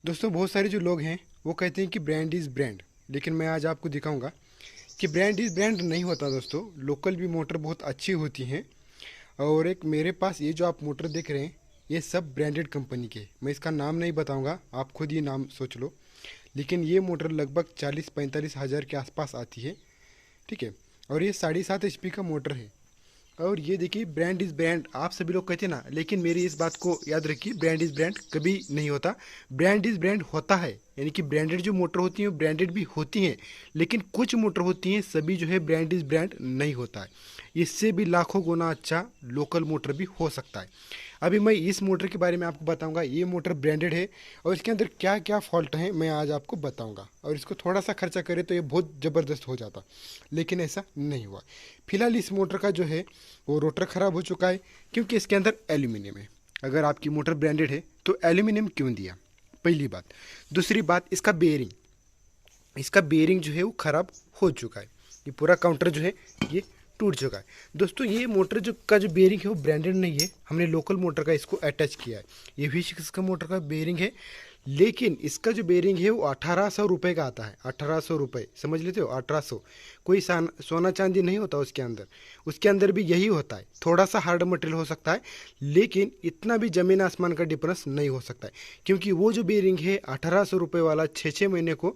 दोस्तों बहुत सारे जो लोग हैं वो कहते हैं कि ब्रांड इज़ ब्रांड, लेकिन मैं आज आपको दिखाऊंगा कि ब्रांड इज़ ब्रांड नहीं होता। दोस्तों लोकल भी मोटर बहुत अच्छी होती हैं। और एक मेरे पास ये जो आप मोटर देख रहे हैं ये सब ब्रांडेड कंपनी के, मैं इसका नाम नहीं बताऊंगा, आप खुद ही नाम सोच लो। लेकिन ये मोटर लगभग 40-45 हज़ार के आसपास आती है, ठीक है। और ये 7.5 HP का मोटर है। और ये देखिए ब्रांड इज़ ब्रांड आप सभी लोग कहते हैं ना, लेकिन मेरी इस बात को याद रखिए, ब्रांड इज़ ब्रांड कभी नहीं होता। ब्रांड इज़ ब्रांड होता है, यानी कि ब्रांडेड जो मोटर होती हैं वो ब्रांडेड भी होती हैं, लेकिन कुछ मोटर होती हैं सभी जो है ब्रांड इज़ ब्रांड नहीं होता है। इससे भी लाखों गुना अच्छा लोकल मोटर भी हो सकता है। अभी मैं इस मोटर के बारे में आपको बताऊंगा। ये मोटर ब्रांडेड है और इसके अंदर क्या क्या फॉल्ट हैं मैं आज आपको बताऊंगा। और इसको थोड़ा सा खर्चा करे तो ये बहुत ज़बरदस्त हो जाता, लेकिन ऐसा नहीं हुआ। फिलहाल इस मोटर का जो है वो रोटर ख़राब हो चुका है, क्योंकि इसके अंदर एल्यूमिनियम है। अगर आपकी मोटर ब्रांडेड है तो एल्यूमिनियम क्यों दिया, पहली बात। दूसरी बात, इसका बेरिंग जो है वो ख़राब हो चुका है। ये पूरा काउंटर जो है ये टूट चुका है। दोस्तों ये मोटर जो का जो बेरिंग है वो ब्रांडेड नहीं है, हमने लोकल मोटर का इसको अटैच किया है। ये V6 का मोटर का बेरिंग है, लेकिन इसका जो बेरिंग है वो 1800 रुपये का आता है। 1800 रुपये, समझ लेते हो, 1800। कोई सोना चांदी नहीं होता उसके अंदर भी यही होता है। थोड़ा सा हार्ड मटेरियल हो सकता है, लेकिन इतना भी ज़मीन आसमान का डिफरेंस नहीं हो सकता है, क्योंकि वो जो बेरिंग है 1800 रुपये वाला 6-6 महीने को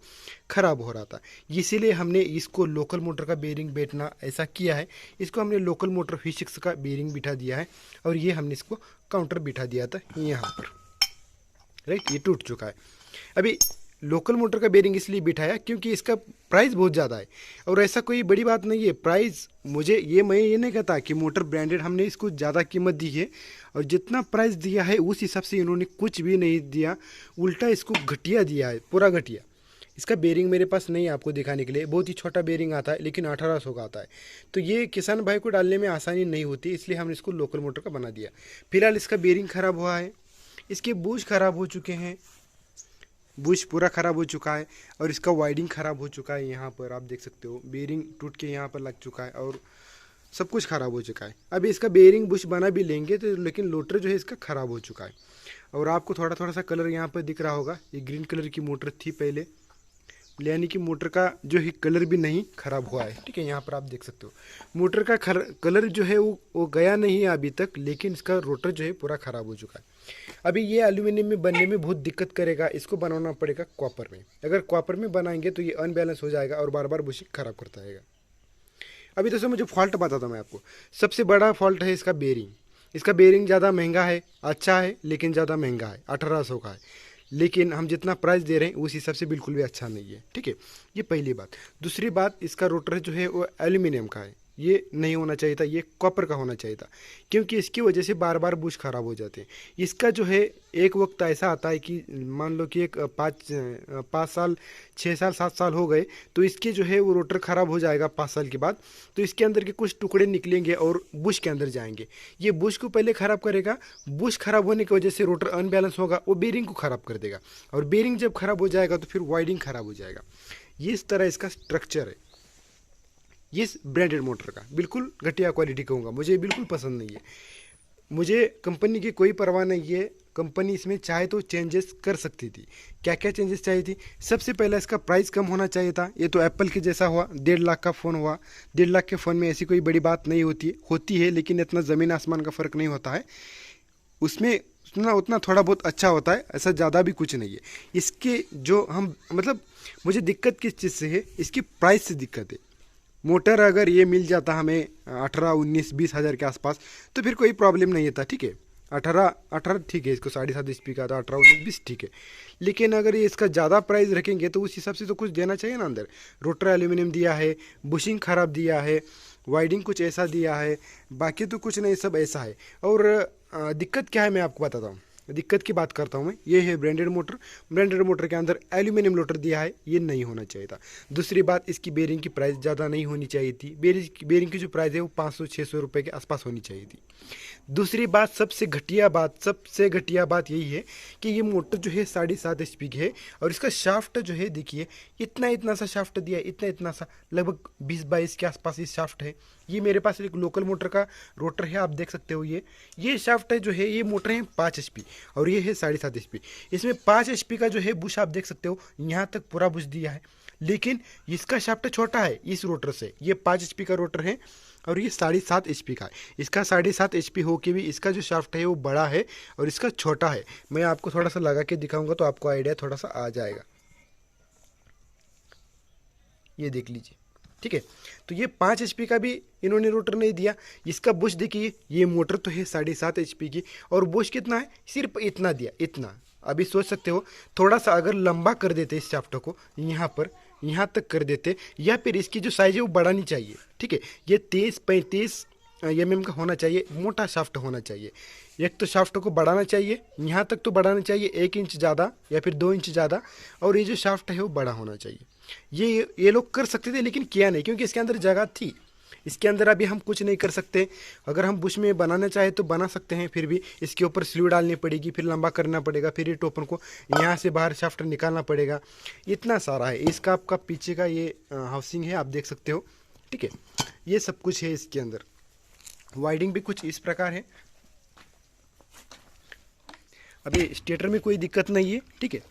ख़राब हो रहा था। इसीलिए हमने इसको लोकल मोटर का बेरिंग बैठना ऐसा किया है। इसको हमने लोकल मोटर V6 का बेरिंग बिठा दिया है, और ये हमने इसको काउंटर बिठा दिया था यहाँ पर, राइट। ये टूट चुका है। अभी लोकल मोटर का बेरिंग इसलिए बिठाया क्योंकि इसका प्राइस बहुत ज़्यादा है, और ऐसा कोई बड़ी बात नहीं है प्राइस। मैं ये नहीं कहता कि मोटर ब्रांडेड हमने इसको ज़्यादा कीमत दी है, और जितना प्राइस दिया है उस हिसाब से इन्होंने कुछ भी नहीं दिया, उल्टा इसको घटिया दिया है, पूरा घटिया। इसका बेरिंग मेरे पास नहीं है आपको दिखाने के लिए, बहुत ही छोटा बेरिंग आता है, लेकिन 1800 का आता है। तो ये किसान भाई को डालने में आसानी नहीं होती, इसलिए हमने इसको लोकल मोटर का बना दिया। फिलहाल इसका बेरिंग ख़राब हुआ है, इसके बूश ख़राब हो चुके हैं, बुश पूरा ख़राब हो चुका है, और इसका वाइडिंग ख़राब हो चुका है। यहाँ पर आप देख सकते हो बेरिंग टूट के यहाँ पर लग चुका है, और सब कुछ ख़राब हो चुका है। अभी इसका बेरिंग बुश बना भी लेंगे तो, लेकिन लोटर जो है इसका ख़राब हो चुका है। और आपको थोड़ा थोड़ा सा कलर यहाँ पर दिख रहा होगा, ये ग्रीन कलर की मोटर थी पहले, यानी कि मोटर का जो है कलर भी नहीं ख़राब हुआ है, ठीक है। यहाँ पर आप देख सकते हो मोटर का कलर जो है वो गया नहीं है अभी तक, लेकिन इसका रोटर जो है पूरा ख़राब हो चुका है। अभी ये एल्यूमिनियम में बनने में बहुत दिक्कत करेगा, इसको बनाना पड़ेगा कॉपर में। अगर कॉपर में बनाएंगे तो ये अनबैलेंस हो जाएगा और बार बार बुशिंग ख़राब करता रहेगा। अभी दोस्तों मुझे फॉल्ट बताता हूँ मैं आपको। सबसे बड़ा फॉल्ट है इसका बेरिंग। इसका बेरिंग ज़्यादा महंगा है, अच्छा है लेकिन ज़्यादा महंगा है, 1800 का है, लेकिन हम जितना प्राइस दे रहे हैं उस हिसाब से बिल्कुल भी अच्छा नहीं है, ठीक है। ये पहली बात। दूसरी बात, इसका रोटर जो है वो एल्यूमिनियम का है, ये नहीं होना चाहिए था, ये कॉपर का होना चाहिए था, क्योंकि इसकी वजह से बार बार बुश खराब हो जाते हैं। इसका जो है एक वक्त ऐसा आता है कि मान लो कि एक 5 साल 6 साल 7 साल हो गए, तो इसके जो है वो रोटर ख़राब हो जाएगा 5 साल के बाद। तो इसके अंदर के कुछ टुकड़े निकलेंगे और बुश के अंदर जाएंगे, ये बुश को पहले ख़राब करेगा। बुश खराब होने की वजह से रोटर अनबैलेंस होगा, वो बेरिंग को ख़राब कर देगा, और बेरिंग जब खराब हो जाएगा तो फिर वाइडिंग ख़राब हो जाएगा। ये इस तरह इसका स्ट्रक्चर है। ये ब्रांडेड मोटर का बिल्कुल घटिया क्वालिटी कहूँगा, मुझे बिल्कुल पसंद नहीं है। मुझे कंपनी की कोई परवाह नहीं है, कंपनी इसमें चाहे तो चेंजेस कर सकती थी। क्या क्या चेंजेस चाहिए थी? सबसे पहले इसका प्राइस कम होना चाहिए था। ये तो एप्पल के जैसा हुआ, 1.5 लाख का फ़ोन हुआ। 1.5 लाख के फ़ोन में ऐसी कोई बड़ी बात नहीं होती है, लेकिन इतना ज़मीन आसमान का फ़र्क नहीं होता है उसमें। उतना थोड़ा बहुत अच्छा होता है, ऐसा ज़्यादा भी कुछ नहीं है। इसके जो हम मतलब मुझे दिक्कत किस चीज़ से है, इसकी प्राइस से दिक्कत है। मोटर अगर ये मिल जाता हमें 18-19-20 हज़ार के आसपास तो फिर कोई प्रॉब्लम नहीं था, ठीक है। 18 ठीक है, इसको 7.5 HP का था, 18-19-20 ठीक है। लेकिन अगर ये इसका ज़्यादा प्राइस रखेंगे तो उस हिसाब से तो कुछ देना चाहिए ना अंदर। रोटर एल्यूमिनियम दिया है, बुशिंग ख़राब दिया है, वाइडिंग कुछ ऐसा दिया है, बाकी तो कुछ नहीं, सब ऐसा है। और दिक्कत क्या है मैं आपको बताता हूँ। दिक्कत की बात करता हूँ मैं, ये है ब्रांडेड मोटर। ब्रांडेड मोटर के अंदर एल्यूमिनियम लोटर दिया है, ये नहीं होना चाहिए था। दूसरी बात, इसकी बेरिंग की प्राइस ज़्यादा नहीं होनी चाहिए थी। बेरिंग की जो प्राइस है वो 500-600 रुपये के आसपास होनी चाहिए थी। दूसरी बात, सबसे घटिया बात यही है कि ये मोटर जो है 7.5 HP की है, और इसका शाफ्ट जो है देखिए इतना सा शाफ्ट दिया है, इतना सा, लगभग 20-22 के आसपास ये शाफ्ट है। ये मेरे पास एक लोकल मोटर का रोटर है, आप देख सकते हो। ये शाफ्ट है जो है, ये मोटर है 5 HP। और ये है 7.5 HP। इसमें 5 HP का जो है बुश आप देख सकते हो, यहाँ तक पूरा बुश दिया है, लेकिन इसका शाफ्ट छोटा है इस रोटर से। ये 5 HP का रोटर है और ये 7.5 HP का है। इसका 7.5 HP हो के भी इसका जो शाफ्ट है वो बड़ा है और इसका छोटा है। मैं आपको थोड़ा सा लगा के दिखाऊंगा तो आपको आइडिया थोड़ा सा आ जाएगा। ये देख लीजिए, ठीक है। तो ये 5 HP का भी इन्होंने रोटर नहीं दिया। इसका बुश देखिए, ये मोटर तो है 7.5 HP की और बुश कितना है, सिर्फ इतना दिया, इतना। अभी सोच सकते हो थोड़ा सा अगर लंबा कर देते इस शाफ्ट को, यहाँ पर यहाँ तक कर देते, या फिर इसकी जो साइज है वो बढ़ानी चाहिए, ठीक है। ये 23-35 mm का होना चाहिए, मोटा शाफ्ट होना चाहिए। एक तो शाफ्ट को बढ़ाना चाहिए, यहाँ तक तो बढ़ाना चाहिए 1 इंच ज़्यादा या फिर 2 इंच ज़्यादा, और ये जो शाफ्ट है वो बड़ा होना चाहिए। ये लोग कर सकते थे लेकिन किया नहीं, क्योंकि इसके अंदर जगह थी। इसके अंदर अभी हम कुछ नहीं कर सकते। अगर हम बुश में बनाना चाहे तो बना सकते हैं, फिर भी इसके ऊपर स्लीव डालनी पड़ेगी, फिर लंबा करना पड़ेगा, फिर ये टोपन को यहाँ से बाहर शाफ्ट निकालना पड़ेगा, इतना सारा है। इसका आपका पीछे का ये हाउसिंग है, आप देख सकते हो, ठीक है। ये सब कुछ है इसके अंदर। वाइडिंग भी कुछ इस प्रकार है। अभी स्टेटर में कोई दिक्कत नहीं है, ठीक है।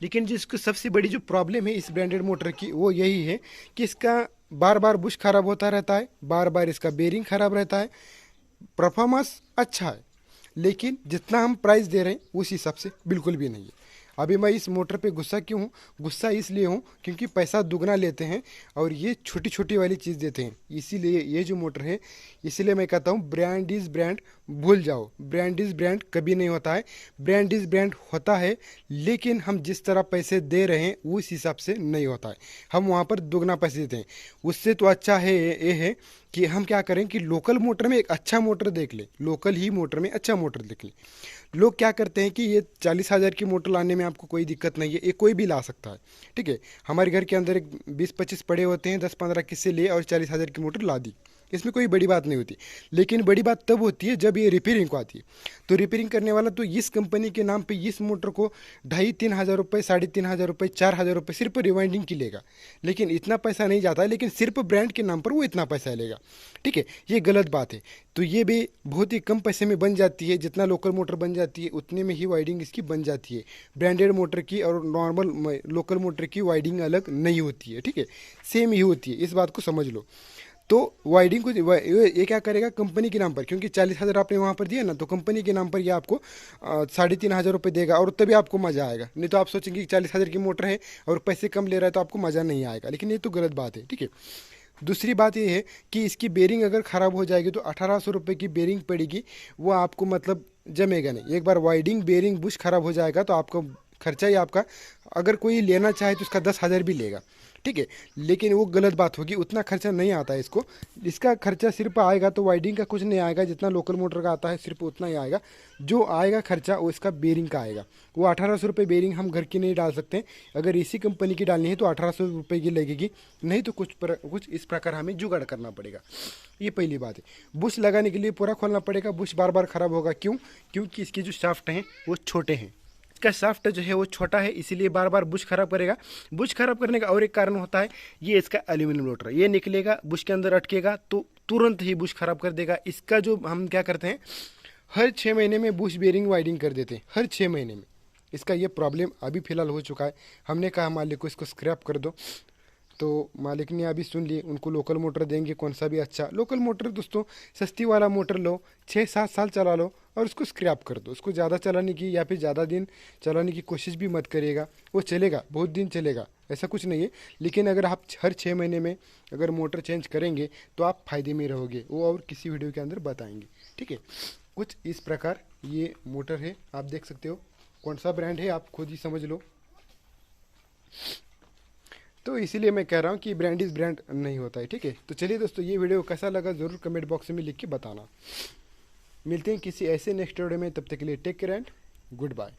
लेकिन जिसको सबसे बड़ी जो प्रॉब्लम है इस ब्रांडेड मोटर की वो यही है कि इसका बार बार बुश खराब होता रहता है, बार बार इसका बेरिंग खराब रहता है। परफॉर्मेंस अच्छा है लेकिन जितना हम प्राइस दे रहे हैं उस हिसाब से बिल्कुल भी नहीं है। अभी मैं इस मोटर पे गुस्सा क्यों हूँ? गुस्सा इसलिए हूँ क्योंकि पैसा दुगना लेते हैं और ये छोटी छोटी वाली चीज़ देते हैं, इसीलिए ये जो मोटर है, इसीलिए मैं कहता हूँ ब्रांड इज़ ब्रांड भूल जाओ। ब्रांड इज़ ब्रांड कभी नहीं होता है, ब्रांड इज़ ब्रांड होता है लेकिन हम जिस तरह पैसे दे रहे हैं उस हिसाब से नहीं होता है। हम वहाँ पर दुगना पैसे देते हैं। उससे तो अच्छा है ये है कि हम क्या करें कि लोकल मोटर में एक अच्छा मोटर देख लें, लोकल ही मोटर में अच्छा मोटर देख लें। लोग क्या करते हैं कि ये 40,000 की मोटर लाने में आपको कोई दिक्कत नहीं है, ये कोई भी ला सकता है, ठीक है। हमारे घर के अंदर एक 20-25 पड़े होते हैं, 10-15 किस्से लिए और 40,000 की मोटर ला दी, इसमें कोई बड़ी बात नहीं होती। लेकिन बड़ी बात तब होती है जब ये रिपेयरिंग को आती है। तो रिपेयरिंग करने वाला तो इस कंपनी के नाम पे इस मोटर को 2,500-3 हज़ार रुपये, 3,500 रुपये, 4,000 रुपये सिर्फ रिवाइंडिंग की लेगा। लेकिन इतना पैसा नहीं जाता है, लेकिन सिर्फ ब्रांड के नाम पर वो इतना पैसा लेगा, ठीक है। ये गलत बात है। तो ये भी बहुत ही कम पैसे में बन जाती है, जितना लोकल मोटर बन जाती है उतने में ही वाइडिंग इसकी बन जाती है। ब्रांडेड मोटर की और नॉर्मल लोकल मोटर की वाइडिंग अलग नहीं होती है, ठीक है, सेम ही होती है, इस बात को समझ लो। तो वाइडिंग को ये क्या करेगा कंपनी के नाम पर, क्योंकि 40,000 आपने वहाँ पर दिया ना, तो कंपनी के नाम पर ये आपको 3,500 रुपये देगा और तभी आपको मज़ा आएगा। नहीं तो आप सोचेंगे कि 40,000 की मोटर है और पैसे कम ले रहा है तो आपको मज़ा नहीं आएगा, लेकिन ये तो गलत बात है, ठीक है। दूसरी बात ये है कि इसकी बेरिंग अगर ख़राब हो जाएगी तो 1,800 रुपये की बेरिंग पड़ेगी, वो आपको मतलब जमेगा नहीं। एक बार वाइडिंग बेरिंग बुश ख़राब हो जाएगा तो आपको खर्चा ही आपका, अगर कोई लेना चाहे तो उसका 10,000 भी लेगा, ठीक है। लेकिन वो गलत बात होगी, उतना खर्चा नहीं आता है इसको। इसका खर्चा सिर्फ आएगा तो वाइडिंग का कुछ नहीं आएगा, जितना लोकल मोटर का आता है सिर्फ उतना ही आएगा। जो आएगा खर्चा वो इसका बेरिंग का आएगा। वो 1,800 रुपये बेरिंग हम घर की नहीं डाल सकते, अगर इसी कंपनी की डालनी है तो 1,800 रुपये की लगेगी, नहीं तो कुछ इस प्रकार हमें जुगाड़ करना पड़ेगा। ये पहली बात है। बुश लगाने के लिए पूरा खोलना पड़ेगा, बुश बार बार ख़राब होगा, क्यों? क्योंकि इसके जो शाफ्ट हैं वो छोटे हैं, इसका शाफ्ट जो है वो छोटा है, इसीलिए बार बार बुश खराब करेगा। बुश खराब करने का और एक कारण होता है, ये इसका एल्यूमिनियम रोटर, ये निकलेगा बुश के अंदर अटकेगा तो तुरंत ही बुश खराब कर देगा। इसका जो हम क्या करते हैं, हर 6 महीने में बुश बेरिंग वाइडिंग कर देते हैं, हर 6 महीने में। इसका ये प्रॉब्लम अभी फ़िलहाल हो चुका है। हमने कहा मालिक को इसको स्क्रैप कर दो, तो मालिक ने अभी सुन लिए, उनको लोकल मोटर देंगे, कौन सा भी अच्छा लोकल मोटर दोस्तों, सस्ती वाला मोटर लो, 6-7 साल चला लो और उसको स्क्रैप कर दो। उसको ज़्यादा चलाने की या फिर ज़्यादा दिन चलाने की कोशिश भी मत करिएगा, वो चलेगा, बहुत दिन चलेगा, ऐसा कुछ नहीं है। लेकिन अगर आप हर 6 महीने में अगर मोटर चेंज करेंगे तो आप फ़ायदे में रहोगे, वो और किसी वीडियो के अंदर बताएंगे, ठीक है। कुछ इस प्रकार ये मोटर है, आप देख सकते हो। कौन सा ब्रांड है आप खुद ही समझ लो। तो इसीलिए मैं कह रहा हूँ कि ब्रांड इज़ ब्रांड नहीं होता है, ठीक है। तो चलिए दोस्तों, ये वीडियो कैसा लगा ज़रूर कमेंट बॉक्स में लिख के बताना। मिलते हैं किसी ऐसे नेक्स्ट वीडियो में, तब तक के लिए take care and good bye.